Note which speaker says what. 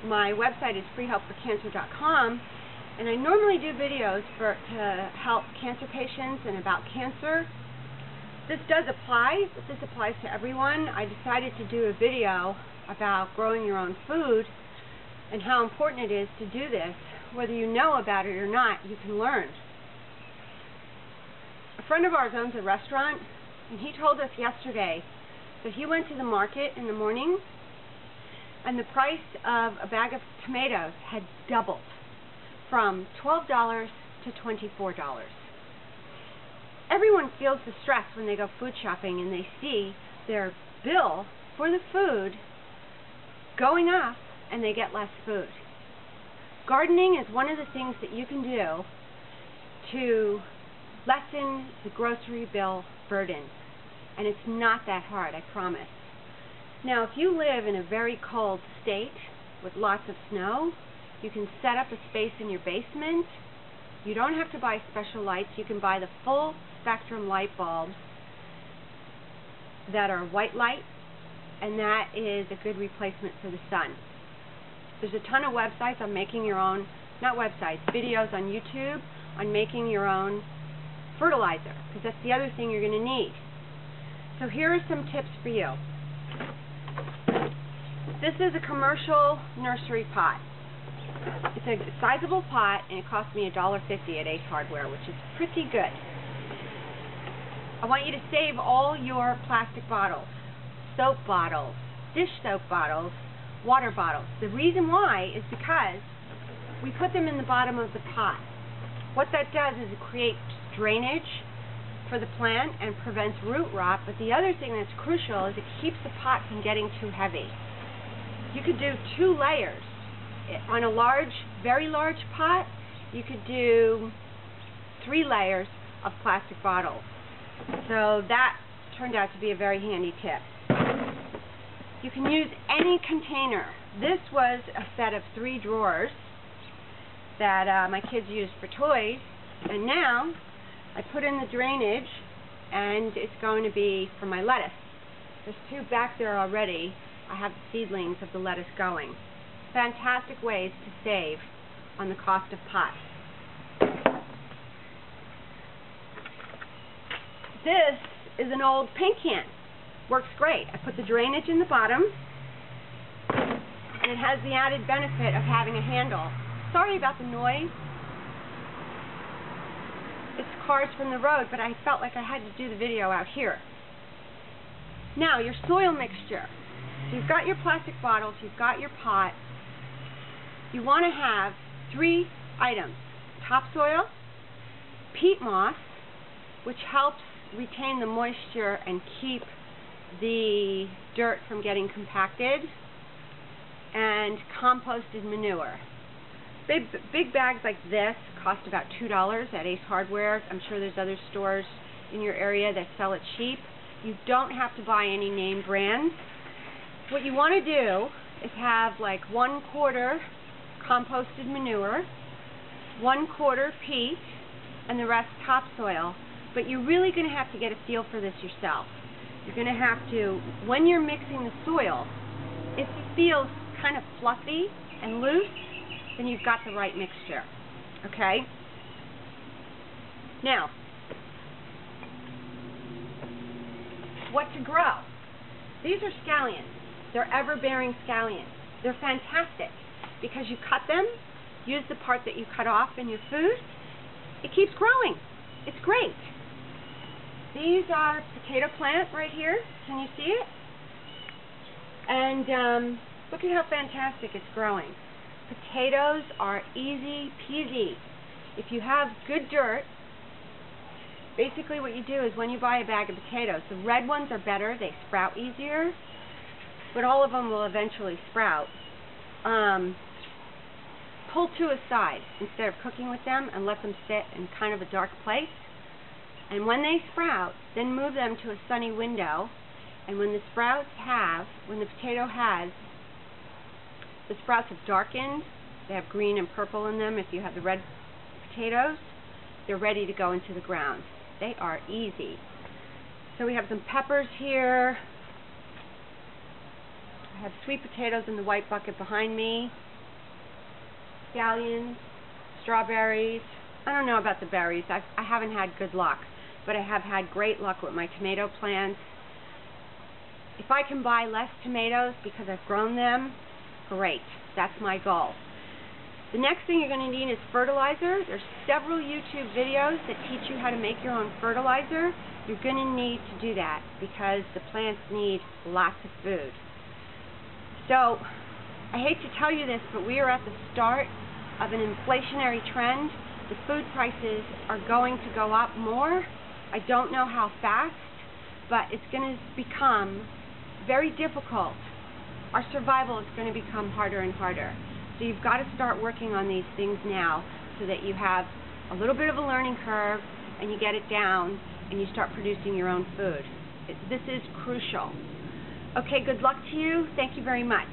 Speaker 1: My website is freehelpforcancer.com, and I normally do videos to help cancer patients and about cancer. This does apply, but this applies to everyone. I decided to do a video about growing your own food and how important it is to do this. Whether you know about it or not, you can learn. A friend of ours owns a restaurant, and he told us yesterday that he went to the market in the morning and the price of a bag of tomatoes had doubled from $12 to $24. Everyone feels the stress when they go food shopping and they see their bill for the food going up and they get less food. Gardening is one of the things that you can do to lessen the grocery bill burden. And it's not that hard, I promise. Now, if you live in a very cold state with lots of snow, you can set up a space in your basement. You don't have to buy special lights. You can buy the full spectrum light bulbs that are white light, and that is a good replacement for the sun. There's a ton of websites on making your own, not websites, videos on YouTube on making your own fertilizer, because that's the other thing you're going to need. So here are some tips for you. This is a commercial nursery pot. It's a sizable pot, and it cost me $1.50 at Ace Hardware, which is pretty good. I want you to save all your plastic bottles, soap bottles, dish soap bottles, water bottles. The reason why is because we put them in the bottom of the pot. What that does is it creates drainage for the plant and prevents root rot, but the other thing that's crucial is it keeps the pot from getting too heavy. You could do 2 layers. On a large, very large pot, you could do 3 layers of plastic bottles. So that turned out to be a very handy tip. You can use any container. This was a set of 3 drawers that my kids used for toys, and now I put in the drainage, and it's going to be for my lettuce. There's 2 back there already. I have the seedlings of the lettuce going. Fantastic ways to save on the cost of pots. This is an old paint can. Works great. I put the drainage in the bottom, and it has the added benefit of having a handle. Sorry about the noise. It's cars from the road, but I felt like I had to do the video out here. Now, your soil mixture. So you've got your plastic bottles, you've got your pot. You want to have 3 items. Topsoil, peat moss, which helps retain the moisture and keep the dirt from getting compacted, and composted manure. Big bags like this cost about $2 at Ace Hardware. I'm sure there's other stores in your area that sell it cheap. You don't have to buy any name brands. What you want to do is have like 1/4 composted manure, 1/4 peat, and the rest topsoil. But you're really going to have to get a feel for this yourself. You're going to have to, when you're mixing the soil, if it feels kind of fluffy and loose, then you've got the right mixture. Okay? Now, what to grow? These are scallions. They're ever-bearing scallions. They're fantastic because you cut them, use the part that you cut off in your food, it keeps growing. It's great. These are potato plant right here. Can you see it? And look at how fantastic it's growing. Potatoes are easy peasy. If you have good dirt, basically what you do is when you buy a bag of potatoes, the red ones are better, they sprout easier, but all of them will eventually sprout. Pull 2 aside instead of cooking with them and let them sit in kind of a dark place. And when they sprout, then move them to a sunny window. And when the sprouts the sprouts have darkened, they have green and purple in them. If you have the red potatoes, they're ready to go into the ground. They are easy. So we have some peppers here. I I have sweet potatoes in the white bucket behind me, scallions, strawberries. I don't know about the berries. I haven't had good luck, but I have had great luck with my tomato plants. If I can buy less tomatoes because I've grown them, great. That's my goal. The next thing you're going to need is fertilizer. There's several YouTube videos that teach you how to make your own fertilizer. You're going to need to do that because the plants need lots of food. So, I hate to tell you this, but we are at the start of an inflationary trend. The food prices are going to go up more. I don't know how fast, but it's going to become very difficult. Our survival is going to become harder and harder. So you've got to start working on these things now so that you have a little bit of a learning curve and you get it down and you start producing your own food. This is crucial. Okay, good luck to you. Thank you very much.